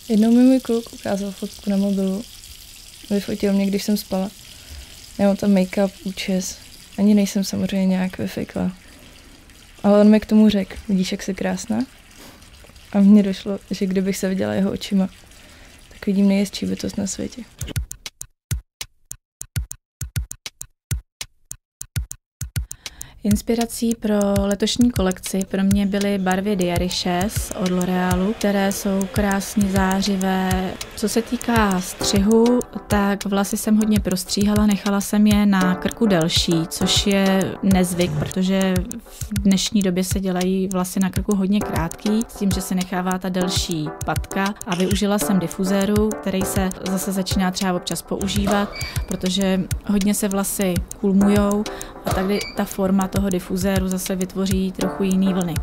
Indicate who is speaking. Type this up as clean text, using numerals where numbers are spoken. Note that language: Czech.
Speaker 1: Jednou mi můj kluk ukázal fotku na mobilu. Vyfotil mě, když jsem spala. Já mám tam make-up, účes. Ani nejsem samozřejmě nějak vyfikla. Ale on mi k tomu řekl, vidíš, jak jsi krásná? A mně došlo, že kdybych se viděla jeho očima, tak vidím nejhezčí bytost na světě.
Speaker 2: Inspirací pro letošní kolekci pro mě byly barvy Diary 6 od L'Orealu, které jsou krásně zářivé. Co se týká střihu, tak vlasy jsem hodně prostříhala, nechala jsem je na krku delší, což je nezvyk, protože v dnešní době se dělají vlasy na krku hodně krátký, s tím, že se nechává ta delší patka a využila jsem difuzéru, který se zase začíná třeba občas používat, protože hodně se vlasy kulmujou a tady ta forma toho difuzéru zase vytvoří trochu jiný vlny.